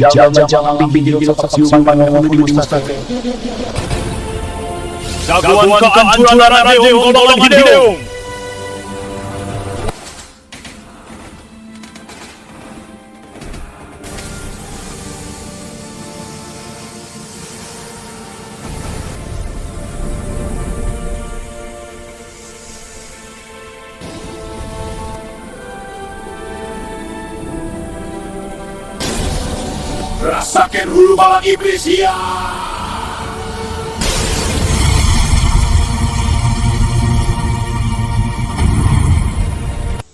Jangan bimbing otak siuman penghuni mustaqim. Jagoan kehancuran Radeung golongan Hideung. Rasakan hulu balang iblis ya.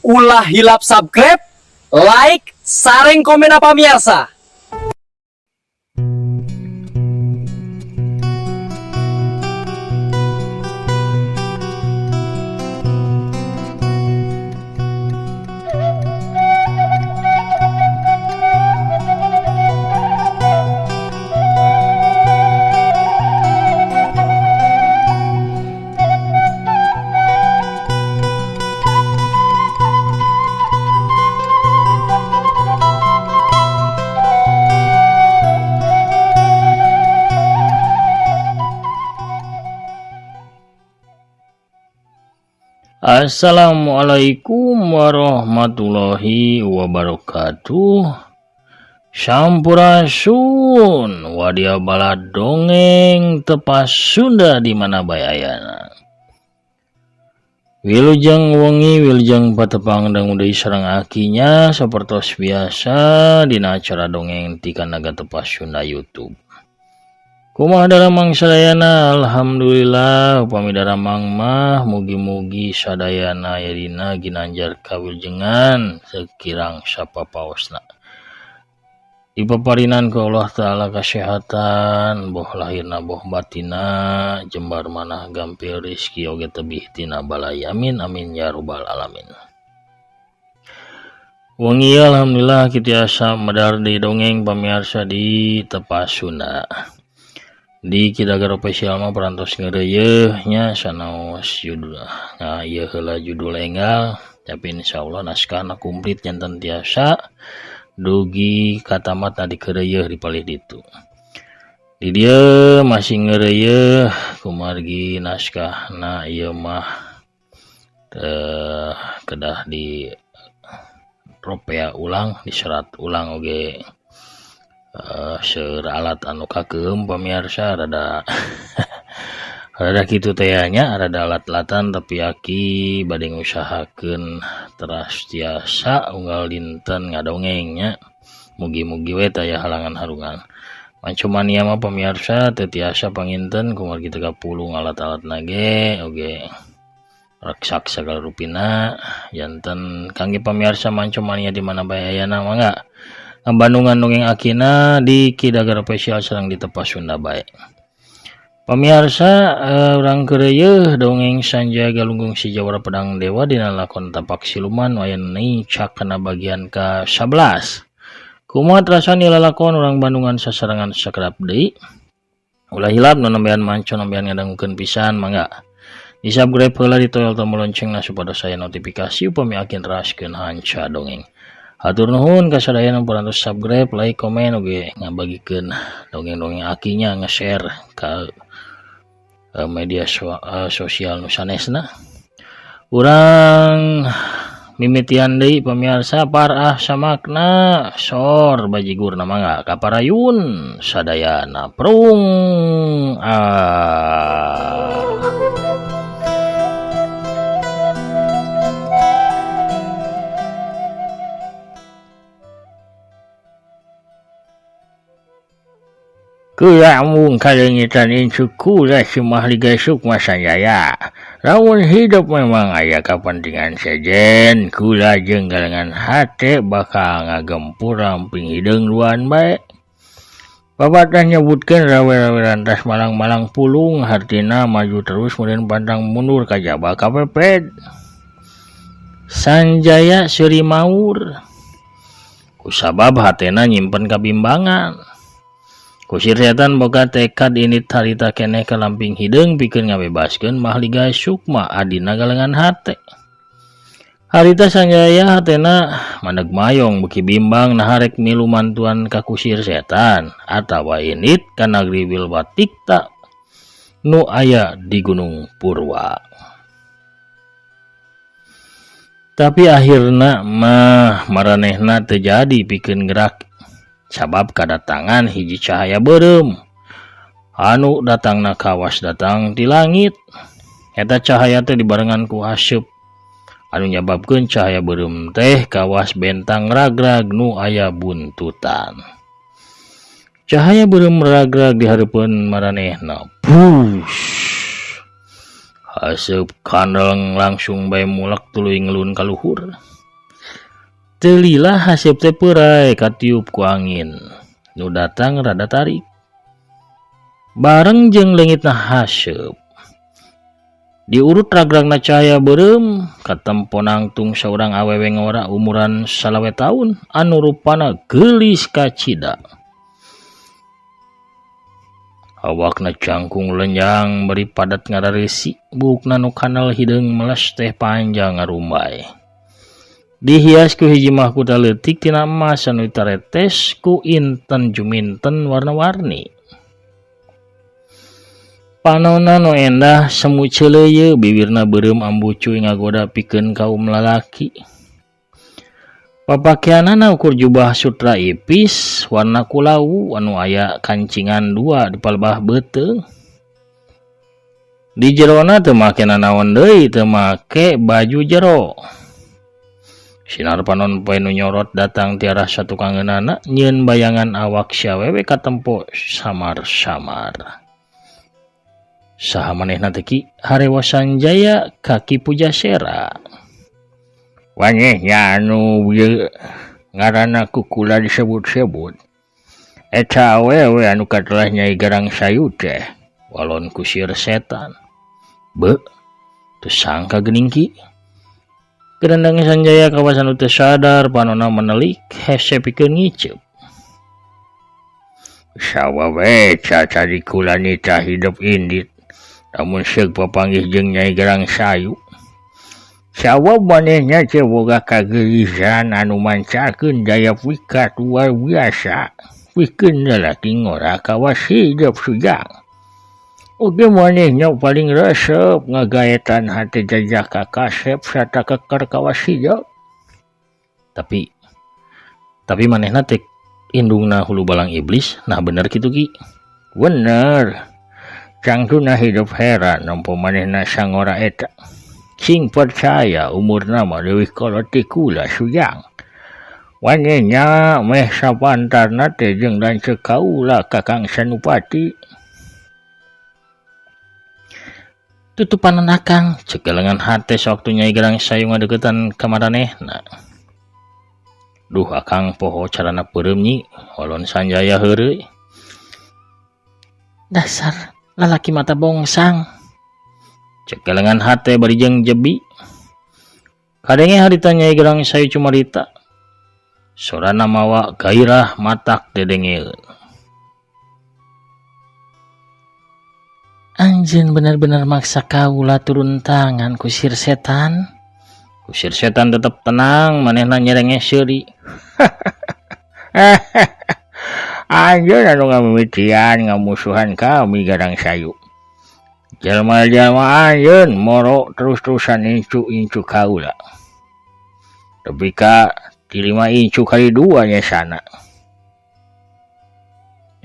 Ulah hilap subscribe, like, sareng komen apa biasa. Assalamualaikum warahmatullahi wabarakatuh. Sampurasun wadia bala dongeng tepas Sunda di mana bayayana. Wilujeng wengi wilujeng patepang dan udai sareng akinya sapertos biasa dina acara dongeng ti Kanaga Tepas Sunda YouTube. Kumaha daramang sadayana, alhamdulillah upami daramang mah mugi-mugi sadayana yadina ginanjar kawiljengan sekirang sapapaosna. Dipaparinan ku Allah Ta'ala kesehatan, boh lahirna boh batina, jembar manah gampil rizki oge tebih tina balai. Amin amin ya rabbal alamin. Wengi alhamdulillah kita asa medar di dongeng pamirsa di Tepas Sunda. Di Kidagar Official mah perantos ngeureuyeun nya sanaos judul ieu heula judul enggal tapi insyaallah naskahna komplit janten tiasa dugi katamat dikeureuyeun dipalih ditu. Di dieu masih ngeureuyeun kumargi naskahna ieu mah kedah di ropea ulang diserat ulang oge. Alat anu kakeum pamirsa rada kitu teh nya rada alat-alatan tapi aki bade ngusahakeun teras tiasa unggal dinten ngadongengnya mugi-mugi we taya halangan harungan mancumania mah pamirsa teu tiasa panginten kumargi 30 alat-alat nage oge raksak sagala rupina janten kangge pamirsa mancumania di mana bayayana mangga Bandungan dongeng akina di Kidagar Official sareng di Tepas Sunda bae. Pamirsa urang keureuyeun dongeng Sanjaya Galunggung Si Jawara Pedang Dewa dina lakon Tapak Siluman wayana cakna bagian ke-11. Kumaha rasani lalakon urang Bandungan sasarengan sakedap deui. Ulah hilap nu nembean manco nembean ngadangukeun pisan mangga. Di-subscribe heula ditoyol tombol loncengna supados saya notifikasi upami akin raskeun hanca dongeng. Hatur nuhun ka sadayana parantos subscribe, like, komen oge ngabagikeun dongeng-dongeng akinya nge-share ka media sosial nu sanesna. Urang mimitian deui pamirsa parah samakna sor bajigurna mangga kaparayun sadayana prung Kulamun kalengitan insuku rasimah liga sukma sanjaya. Lamun hidup memang aya kepentingan sejen, kula jeung galengan hate bakal ngagempur ramping hideung luan bae. Babatah nyebutkeun rawe-rawe rantas malang-malang pulung hartina maju terus kemudian pandang mundur ka jaba kapepet. Sanjaya seuri maur. Kusabab hatena nyimpen kabimbangan. Kusir setan boga tekad init harita keneh ka lamping hideung pikeun ngabebaskeun mahliga sukma adina galengan hate. Harita Sanjaya hatena maneg mayong beki bimbang naharek milu mantuan ka kusir setan atawa init ka nagri Wilbatikta nu aya di Gunung Purwa. Tapi akhirna mah maranehna terjadi pikeun gerak sabab kadatangan hiji cahaya beureum anu datangna kawas datang di langit. Eta cahaya teh dibarengan ku hasyeup anu nyababkeun cahaya beureum teh kawas bentang ragrag nu aya buntutan. Cahaya beureum ragrag di hareupeun maranehna. Push. Hasyeup kandeng langsung bae mulak tuluy ngelun ka luhur. Teu lila hasyeup teh peurai katiup ku angin nu datang rada tarik. Bareng jeung leungitna hasyeup diurut ragragna cahaya beureum katempo nangtung saurang awewe ngora umuran 20 taun anu rupana geulis kacida. Awakna cangkung lenjang beri padat ngadareusi buukna nu kanal hideung meles teh panjang ngarumbay. Dihias ku hiji mahkota leutik tina emas anu taretes ku inten juminten warna-warni. Panonna nu endah semu ceuleuyeu bibirna beureum ambu cuy ngagoda pikeun kaum lalaki. Papakeanana ukur jubah sutra ipis warna kulau anu aya kancingan 2 di palebah beuteung. Di jerona teu make nanaon deui, teu make baju jero. Sinar panon poe nu nyorot datang ti arah satukangeunana nyieun bayangan awak si awewe katempo samar-samar. Saha manehna teh Ki Harewa Sanjaya kaki Pujasera. Wanehnya anu ngaranna kukula disebut-sebut. Eta awewe anu katelah Nyai Garang Sayu teh walon kusir setan. Be, teu sangka geuning Ki. Kerendang Sanjaya kawasan teu sadar panonna menelik hese pikeun ngiceup. Sawawe caca dikulani tah hidup indit. Namun seug papanggih jeung Nyai Garang Sayu. Sawa manehnya teh boga kageulisan anu mancarkeun daya pikat luar biasa. Pikeun lalaki ngora kawas hidup sujang. Oge manehnya paling resep ngagaetan hate jajak ka kasep sarta keker kawas hidup. Tapi manehna teh indungna hulu balang iblis. Nah bener kitu Ki. Bener. Cangtuna hidup heran nampo manehna sangora eta. Sing percaya umurna mah leuwih kolot ti kula sujang. Wanehnya meh sapantarna teh jeung lanceuk kaula Kakang Senupati. Tutupanan akang ceuk gelengan hate sewaktu Nyai Garang Sayu ngadeuketan ka maranehna. Duh akang poho carana peureum nyi, walon Sanjaya heureuy. Dasar lalaki mata bongsang. Cek gelengan hate bari jeung jebi. Kadenge harita Nyai Garang Sayu cumarita. Sorana mawa gairah matak dedengeun. Anjeun bener-bener maksa kaula turun tangan kusir setan. Kusir setan tetep tenang, manehna nyerenge seuri. Anjeun anu ngamimitian ngamusuhan kami Garang Sayu. Jalma-jalma anjeun moro terus-terusan incu-incu kaula. Tapi ka 5 incu kali 2 nya sana.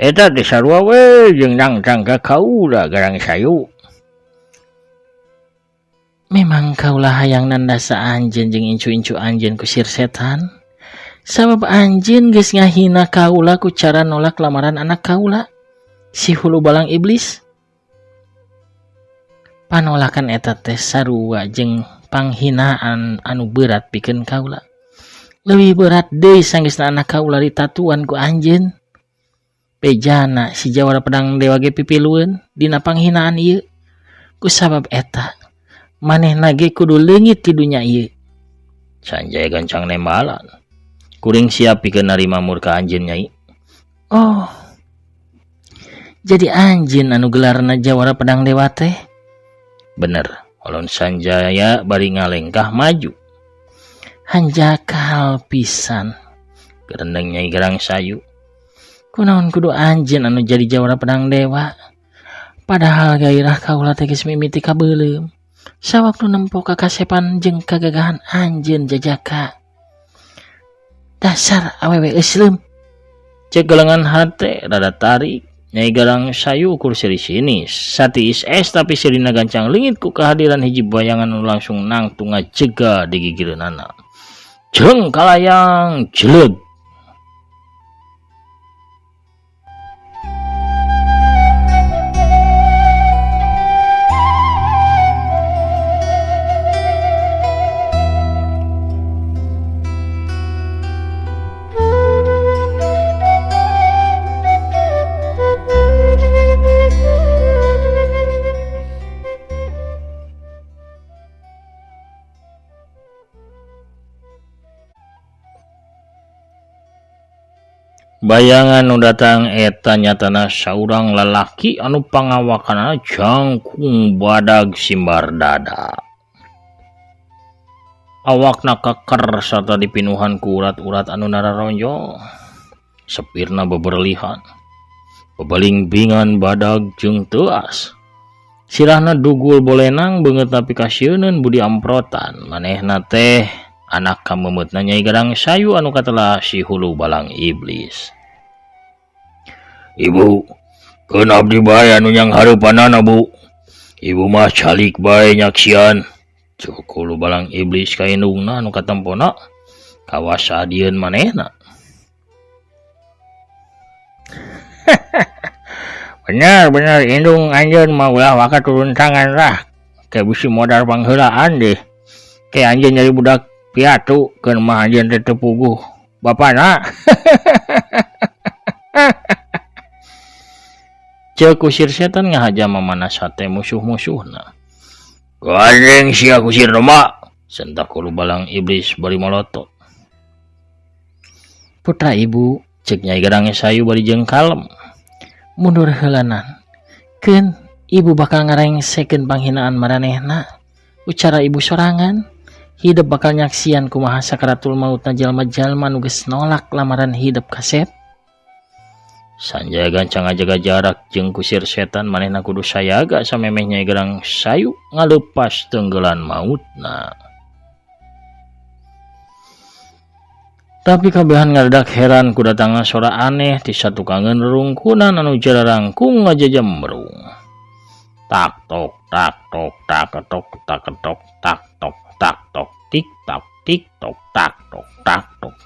Eta teh sarua we jeung nangtang ka kaula Garang Sayu. Memang kaula hayang nandasa anjeun jeung incu-incu anjeun kusir setan. Sabab anjeun geus ngahina kaula ku cara nolak lamaran anak kaula si hulu balang iblis. Panolakan eta teh sarua jeung panghinaan anu berat pikeun kaula. Leuwih berat deui sanggeusna anak kaula ditatuan ku anjeun. Pejana si Jawara Pedang Dewa ge pipilueun dina panghinaan ieu. Ku sabab eta manehna ge kudu leungit ti dunya ieu. Sanjaya gancang nembalan. Kuring siap pikeun narima murka anjeun Nyai. Oh. Jadi anjeun anu gelarna Jawara Pedang Dewa teh? Bener, walon Sanjaya bari ngalengkah maju. hanjakal pisan gerendeng Nyai Garang Sayu. Kunaon kudu anjeun anu jadi jawara pedang dewa, padahal gairah kaula teh geus mimiti kabeulem sawaktu nempo kakasepan jeung kagagahan anjeun Jajaka. Dasar awewe euslem, cek gelengan hate rada tarik. Nyai Garang Sayu ukur seri sini satiis es tapi sirina gancang leungit ku kehadiran hiji bayangan anu langsung nangtung ngajega di gigireunana. Jeung kalayang jeleg. Bayangan nu datang eta nyatana saurang lalaki anu pangawakanna jangkung badag simbar dada. Awakna keker serta dipinuhan ku urat-urat anu nararonjol. Sepirna beberlihan, bebaling-bingan badag jeung teuas. Sirahna dugul bolenang beungeut tapi kasieun budi amprotan. Manehna teh anak kamemetna Nyai Garang Sayu anu katelah si hulu balang iblis. Ibu, keun abdi bae anu nyang hareupanana, Bu. Ibu mah calik bae nyaksian. Cuk hulu balang iblis ka indungna anu katempona kawas adieun manehna. Benar indung anjeun mah ulah waka turun tangan lah. Kayak bisi modal pangheulaan deh. Kayak anjeun nyari budak piatu keun mah anjeun teh teu puguh bapana. Ceuk kusir setan ngahaja mamanas hate musuh-musuhna. Gandeng sia kusir doma, sentak hulu balang iblis bari molotot. Putra ibu, cek Nyai Garang Sayu bari jeung kalem. Mundur heulanan. Keun ibu bakal ngarengsekeun panghinaan maranehna. Ucara ibu sorangan. Hidup bakal nyaksian kumaha sakaratul mautna jalma-jalma nu geus nolak lamaran hidup kasep. Sanjaya gancang ngajaga jarak jeung kusir setan manehna kudu sayaga samemeh Nyai Garang Sayu ngaleupas tenggelan mautna. Tapi kabehan ngadadak heran ku datangna sora aneh ti satukangeun rerungkunan anu jararangkung ngajajembrung. Tak tok tak tok tak tok tak tok tak tok tak tok tik tak tik tok tak tok tak tok.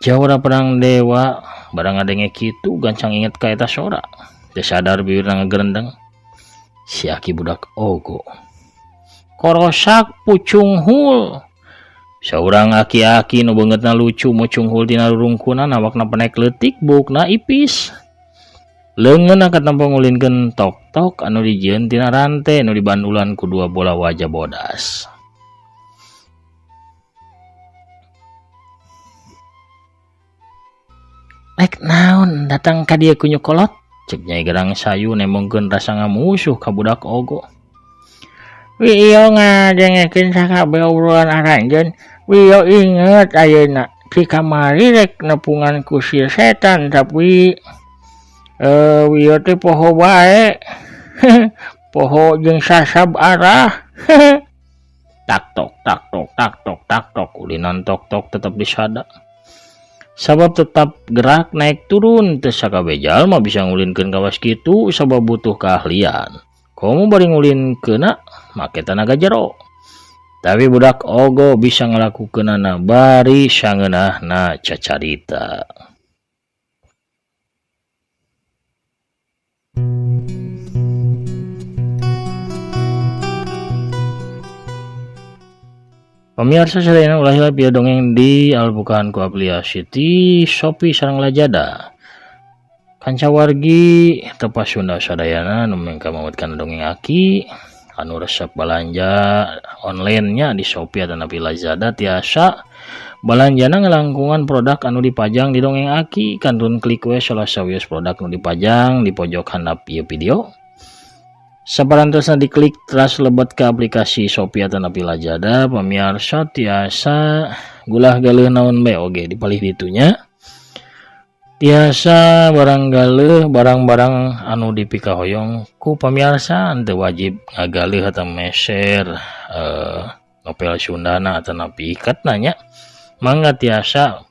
Jawara pedang dewa barang ngadenge kitu gancang inget ka eta sora. Teu sadar bibirna ngagerendeng. Si aki budak ogo. Korosak pucung hul. Saurang aki-aki nu beungeutna lucu mucung hul tina rurungkunan awakna penek leutik buukna ipis. Leungeunna katempo ngulinkeun tok-tok anu dijieun tina rante nu dibandulan ku dua bola wajah bodas. Rek naon datang ka dieu ku nyukolot, cek Nyai Garang Sayu nemongkeun rasa ngamusuh ka budak ogo. Wiyo ngadengekeun sakabeh obrolan aranjeun, wiyo inget ayeuna ti kamari rek nepungan ku si setan tapi wiyo teh poho bae. Poho jeung sasab arah. Tak tok tak tok tak tok tak tok ulinan tok tok tetep disada. Sabab tetap gerak naik turun teu sakabeh jalma bisa ngulinkeun kawas kitu sabab butuh keahlian. Komo bari ngulinkeunna make tenaga jero. Tapi budak ogo bisa ngalakukeunana bari sangeunahna cacarita. Pemirsa sadayana ulah hilap bieu dongeng di albukaan ku aplikasi ti Shopee sareng Lazada. Kanca wargi tepas Sunda sadayana nu mengka mamutkeun dongeng aki anu resep balanja online-nya di Shopee atau napi Lazada tiasa balanjana ngelangkungan produk anu dipajang di dongeng aki. Kantun klik we salah sawius produk nu dipajang di pojok handap ieu video. Sabarantosna diklik teras lebet ke aplikasi Shopee atau napi Lazada pamirsa tiasa gulah galeuh naon bae oge dipalih ditunya. Tiasa barang galeuh barang-barang anu dipikahoyong ku pamirsa teu wajib ngagaleuh atau meser novel Sundana atau napi ikatna nya. Mangga tiasa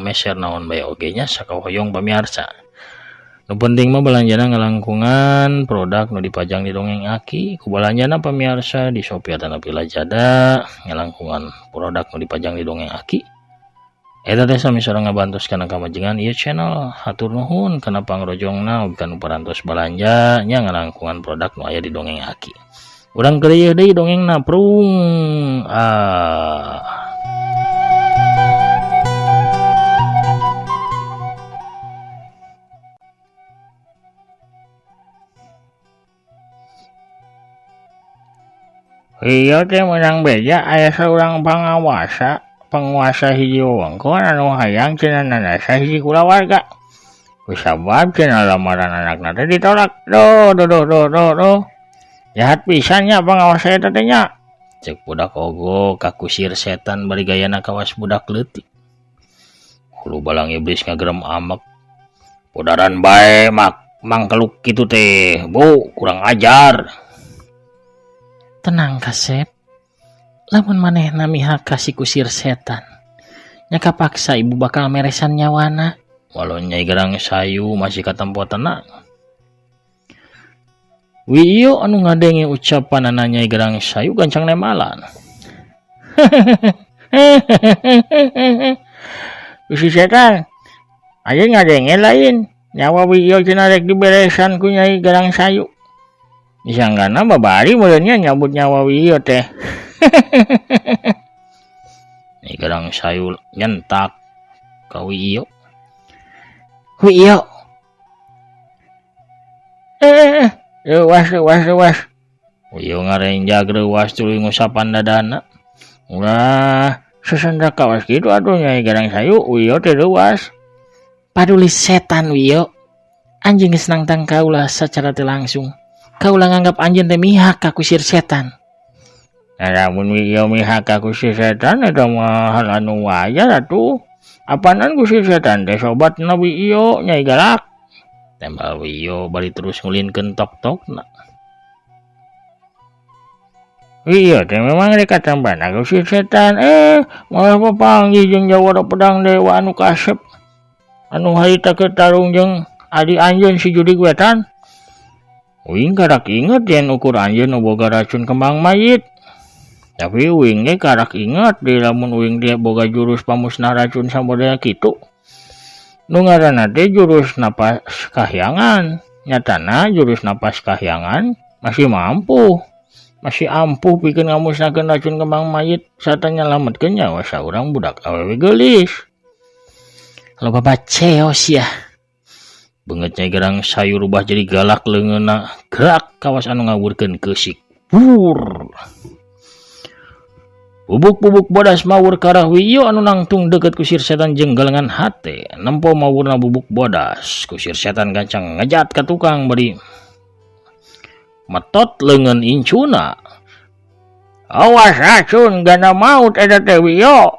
meser naon bae oge nya sakahoyong pamirsa. Nu penting mah belanjana ngalangkungan produk nu dipajang di dongeng Aki. Ku belanjana pamirsa di Shopee atau napi Lazada ngalangkungan produk nu dipajang di dongeng Aki. Eta teh sami sareng ngabantos kana kamajengan ieu channel. Hatur nuhun kana pangrojongna ugi kanu parantos balanja nya ngalangkungan produk nu aya di dongeng Aki. Urang keur deui dongengna prung. Iya teh menang beja aya seorang penguasa hiji wewengkon anu hayang cenah nandasa hiji kulawarga. Kusabab cenah lamaran anakna teh ditolak. Doh. Jahat pisan nya pengawas eta teh nya. Cek budak ogo ka kusir setan bari gayana kawas budak leutik. Hulu balang iblis ngagerem amek. Podaran bae mangkeluk kitu teh. Bu, kurang ajar. Tenang Kasep, lamun manehna mihak kasih kusir setan, nya kapaksa ibu bakal meresan nyawana. Walau Nyai Gerang Sayu masih katempo tenang. Wiyo anu ngadenge ucapan Nyai Gerang Sayu gancang nemalan. Kusir setan, aja ngadenge lain, nyawa Wiyo cenah rek diberesan ku Nyai Gerang Sayu. Disanggana babari mulanya nyabut nyawa Wiyo teh. Nyai Gerang Sayu nyentak ka Wiyo. Wiyo. Rewas. Wiyo ngarenjag reuwas tuluy ngusapan dadana. Ulah sesenda kawas gitu atuh Nyai Gerang Sayu, Wiyo teh reuwas. Paduli setan Wiyo. Anjing geus nangtang kaula sacara teu langsung. Kaulah nganggap anjeun teh mihak ka kusir setan. Lamun Wiyo mihak ka kusir setan eta mah hal anu wajar atuh. Apaanan kusir setan teh sobatna Wiyo Nyai galak. Tembal Wiyo bari terus ngulinkeun tok-tokna. Wiyo teh memang rek katambana kusir setan malah papanggih jeung jawara pedang dewa anu kasep. Anu harita ketarung jeung adi anjeun si Judig Wetan. Uing karak inget yen ukur anjeun nu boga racun kembang mayit. Tapi uing ge karak inget di lamun uing dia boga jurus pamusnah racun sabodaya kitu. Nu ngaranna teh jurus napas kahyangan. Nyatana jurus napas kahyangan masih ampuh pikeun ngamusnahkeun racun kembang mayit sarta nyalametkeun nyawa saurang budak awewe geulis. Loba baceos ya. Beungeut Nyai Gerang Sayu rubah jadi galak leungeunna gerak kawas anu ngawurkeun keusik. Pur. Bubuk-bubuk bodas mawur karah Wiyo anu nangtung deket kusir setan jeung galengan hate. Nempo mawurna bubuk bodas. Kusir setan gancang ngejat ka tukang bari metot leungeun incuna. Awas racun gana maut eta teh Wiyo.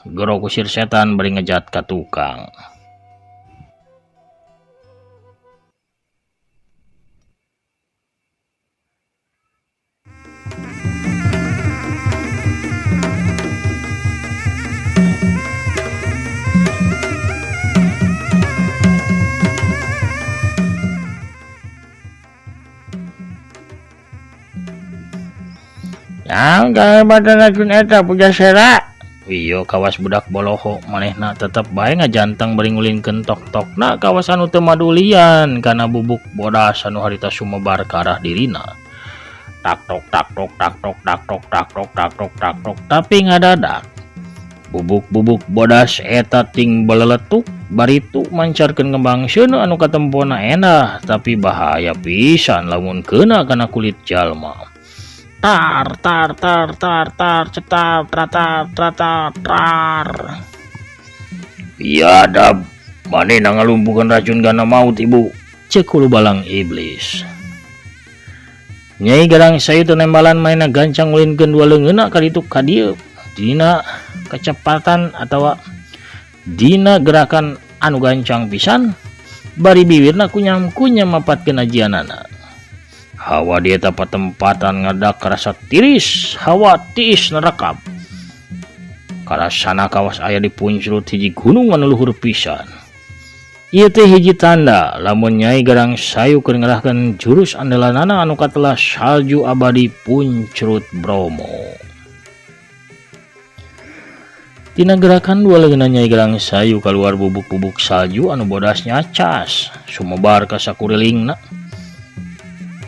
Gero kusir setan bari ngejat ka tukang. Yang kahebatan racun eta puja sera. Wiyo kawas budak boloho manehna tetep bae ngajantang bari ngulinkeun tok-tokna kawas anu teu madulian kana bubuk bodas anu harita sumebar ka arah dirina. Tak tok tapi ngadadak bubuk-bubuk bodas eta ting beleletuk baritu mancarkeun kembang seuneu anu katempona endah tapi bahaya pisan lamun keuna kana kulit jalma. Tar. Biadab, manehna ngalumpukeun racun gana maut ibu, cek hulu balang iblis. Nyai Garang Sayu tenembalan mainna gancang ngulinkeun dua leungeunna kaditu ka dieu dina kecepatan atau dina gerakan anu gancang pisan bari bibirna kunyam-kunyam mapatkeun ajianana. Hawa di eta patempatan ngadak karasa tiris, hawa tiis nerekam. Karasana kawas aya di punclut hiji gunung anu luhur pisan. Ieu teh hiji tanda lamun Nyai Garang Sayu keur ngerahkeun jurus andalanana anu katelah salju abadi Puncrut Bromo. Tina gerakan dua leungeunna Nyai Garang Sayu keluar bubuk-bubuk salju anu bodasnya cas sumebar ka sakurilingna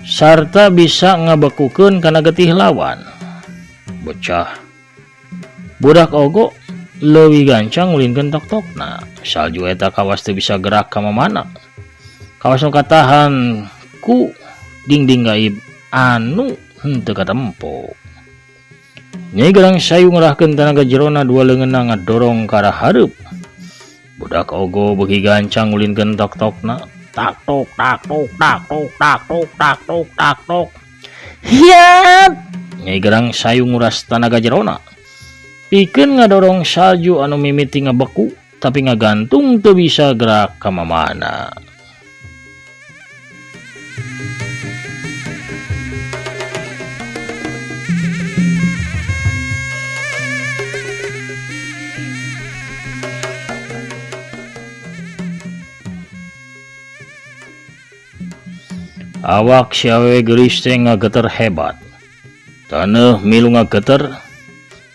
sarta bisa ngabekukeun kana getih lawan. Bocah budak ogo leuwih gancang ngulinkeun tok-tokna. Salju eta kawas teu bisa gerak ka mana. Kawas nu katahan ku dingding gaib anu henteu katempo. Nyai Garang Sayu ngerahkeun tenaga jerona dua leungeunna ngadorong ka arah hareup. Budak ogo beuki gancang ngulinkeun tok-tokna. Tak tok tak tok tak tok tak tok tak tok tak tok. Hiat! Nyai Garang Sayu nguras tenaga jerona. Pikeun ngadorong salju anu mimiti ngabeku tapi ngagantung teu bisa gerak ka mana. Awak si awewe geulis teh ngageter hebat. Taneuh milu ngageter,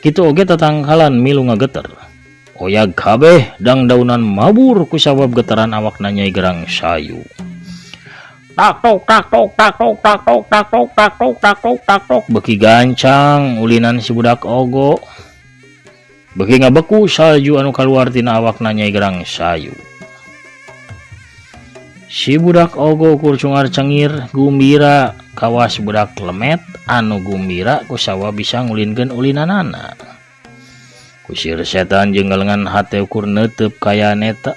kitu oge tatangkalan milu ngageter. Oyag kabeh dang daunan mabur ku sabab geteran awakna Nyai Garang Sayu. Tak tok tak tok tak tok tak tok tak tok tak tok tak tok tak tok beuki gancang ulinan si budak ogo. Beuki ngabeku salju anu kaluar tina awakna Nyai Garang Sayu. Si budak ogo kurcungar cengir gumbira kawas budak lemet anu gumbira kusawa bisa ngulinkeun ulinanana. Kusir setan jeung galengan hate ukur neuteup kaya neta.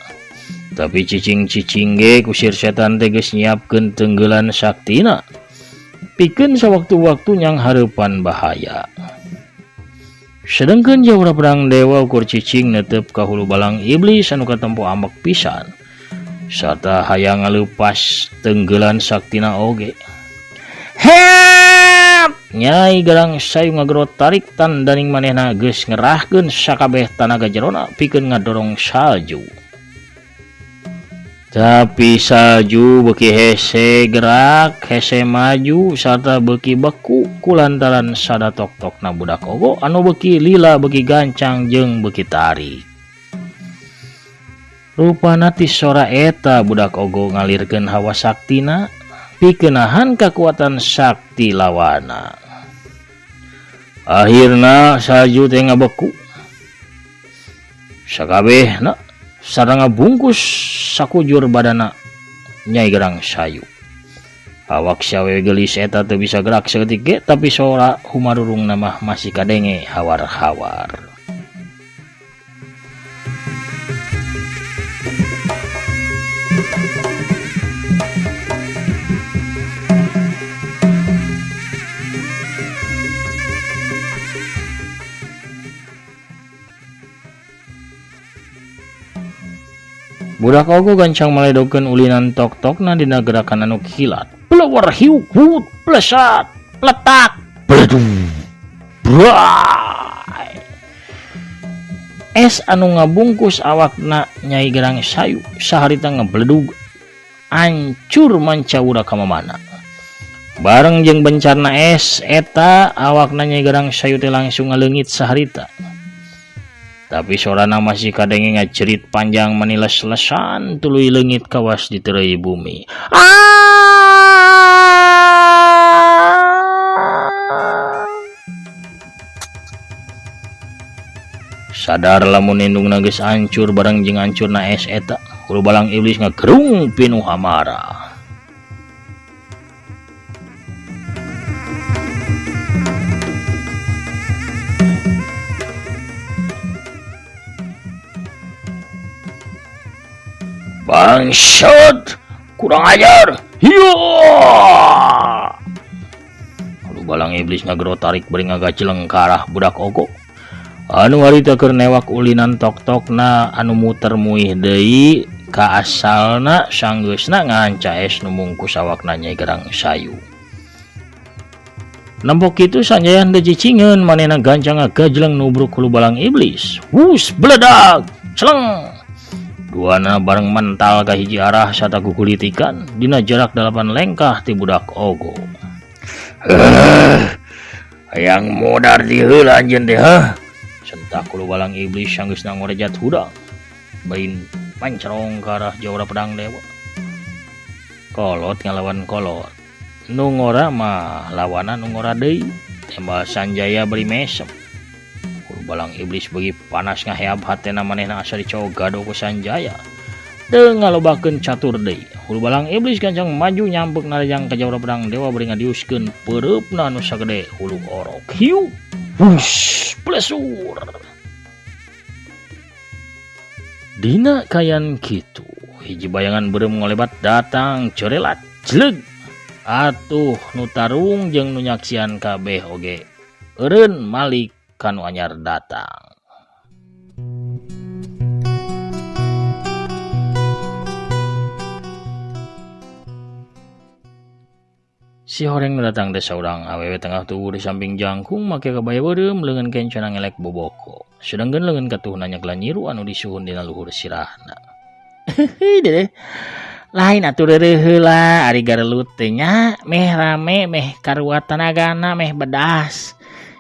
Tapi cicing-cicing ge kusir setan teh geus nyiapkeun teunggelan saktina. Pikeun sawaktu-waktu nyang hareupan bahaya. Sedengkeun jawara pedang dewa ukur cicing neuteup ka hulu balang iblis anu katempo ambek pisan. Sarta hayang ngaleupas teunggelan saktina oge. Hep! Nyai Garang Sayu ngagerot tarik tandaning manehna geus ngerahkeun sakabeh tanaga jerona pikeun ngadorong salju. Tapi salju beuki hese gerak, hese maju sarta beuki beku kulantaran sada tok-tokna budak ogo anu beuki lila beuki gancang jeung beuki tarik. Rupana ti sora eta budak ogo ngalirkeun hawa saktina pikeun nahan kakuatan sakti lawana. Akhirna salju teh ngabeku. Sakabehna sareng ngabungkus sakujur badana Nyai Garang Sayu. Awak si awewe geulis eta teu bisa gerak saeutik ge tapi sora humarurungna mah masih kadenge hawar-hawar. Budak ogo gancang maledokeun ulinan tok-tokna dina gerakan anu kilat. Pelewar hiu hut plesat letak bledung. Brai. Es anu ngabungkus awakna Nyai Garang Sayu saharita ngebledug hancur mancaura ka mana. Bareng jeung bencarna es eta awakna Nyai Garang Sayu teh langsung ngaleungit saharita. Tapi sorana masih kadenge ngacerit panjang maniles-lesan tuluy leungit kawas di teureui bumi. Sadar lamun indungna geus hancur bareng jeung hancurna es eta, hulu balang iblis ngagerung pinuh amarah. Bangsat, kurang ajar. Hiya! balang iblis ngagero tarik beri ngagaceleng ke arah budak ogo. Anu harita keur newak ulinan tok-tokna anu muter muih deui ka asalna sanggeusna ngancaes nu mungkus awakna nyai gerang sayu. Nampok kitu Sanjaya henteu cicingeun manehna gancang ngagajleng nubruk hulu balang iblis. Wus bledag, celeng. Duana bareng mental ka hiji arah sata kukulitikan dina jarak 8 lengkah ti budak ogo. Hayang modar di heula anjeun teh sentak hulu balang iblis sanggeusna ngorejat hudang. Bain pancrong ke arah Jawara Pedang Dewa. Kolot ngalawan kolot. Nu ngora mah lawanan nu ngora deui. Tembal Sanjaya beri mesem. Hulu balang iblis beugi panas ngaheab hatena manehna asa dicao gado ku Sanjaya. Teu ngalobakeun catur deui. Hulu balang iblis gancang maju nyampeuk narejang ka Jawara Pedang Dewa beri ngadiuskeun peureupna anu sagede hulu orok. Hiu. Wush, plesur. Dina kayan kitu, hiji bayangan beureum ngolebat datang corelat jeleg. Atuh nu tarung jeung nu nyaksian kabeh oge eureun malik kanu anyar datang. Si horeng nu datang teh saurang awewe tengah tubuh di samping jangkung make kabaya beureum leungeun kencana ngelek boboko. Sedangkeun leungeun katuhna nyegla nyiru anu disuhun dina luhur sirahna. Deh. Lain atuh reureuh heula ari garelut teh nya meh rame meh karua tanagana meh bedas.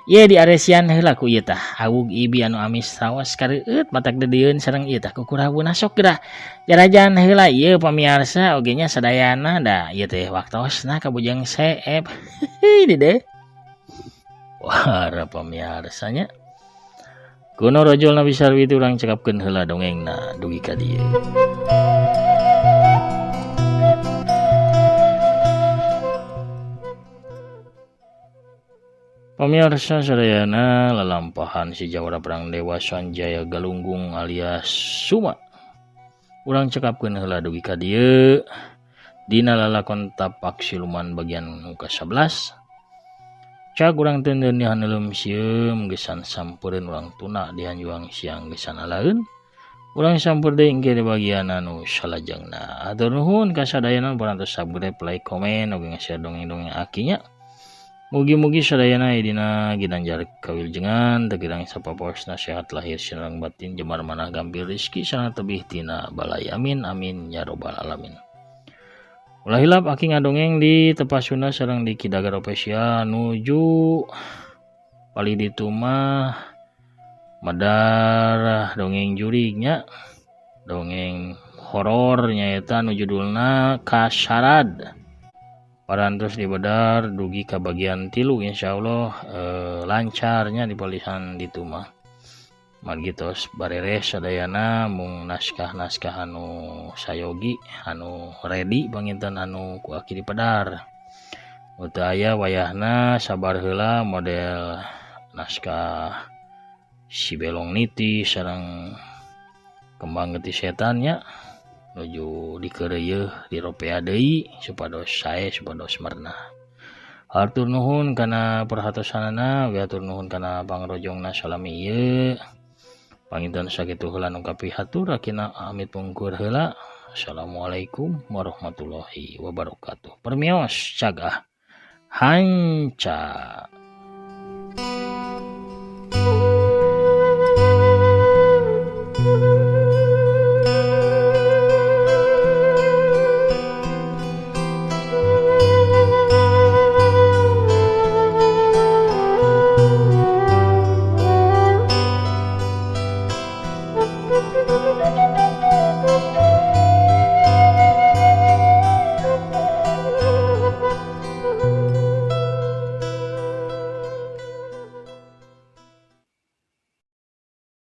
Ye diaresian heula ku ieu tah awug ibi anu amis raos kareueut matak dedieun sareng ieu tah kukurawu nasok geura. Jarajan heula ieu pamiarsa oge nya sadayana da ieu teh waktosna ka bujang seep. Deh. Wah, pamiarsa nya. Kuno rojol Nabi Sarwi itu urang cekapkeun heula dongengna dugi ka dieu. Pamirsa sadayana lalampahan si Jawara Pedang Dewa Sanjaya Galunggung alias Suma. Urang cekapkeun heula dugi ka dieu dina lalakon tapak siluman bagian nu ka-11. Cak urang teu neunihan neulem sieum gesan sampeureun urang tuna di hanjuang siang gesan alaeun. Urang sampeur deui engke di bagian anu salajengna. Hatur nuhun ka sadayana parantos sabure play komen oge nge-share dongeng-dongeng akinya. Mugi-mugi sadayana dina ginanjar kawiljengan teu kirang sapaposna sehat lahir sareng batin jemar manah gampil rezeki sareng tebih tina balai. Amin amin ya robbal alamin. Ulah hilap aki ngadongeng di Tepasuna sareng di Kidagar Official nuju pali ditu mah madar dongeng jurignya dongeng horor nyaeta nu judulna Kasarad. Parantos di bedar dugi ka bagian 3 insyaallah lancarnya di palihan ditu mah. Margitos bareres sadayana mung naskah-naskah anu sayogi anu ready panginten anu ku aki di pedar. Uteu aya wayahna sabar heula model naskah Si Belong Niti sareng Kembang Getih Setannya nuju dikeureuh di ropea deui supados sae supados merna. Hatur nuhun kana perhatosanana, hatur nuhun kana pangrojongna salami ieu. Panginten sakitu heula nu kapihatur akina amit pungkur heula. Assalamualaikum warahmatullahi wabarakatuh. Permios cagah hanca.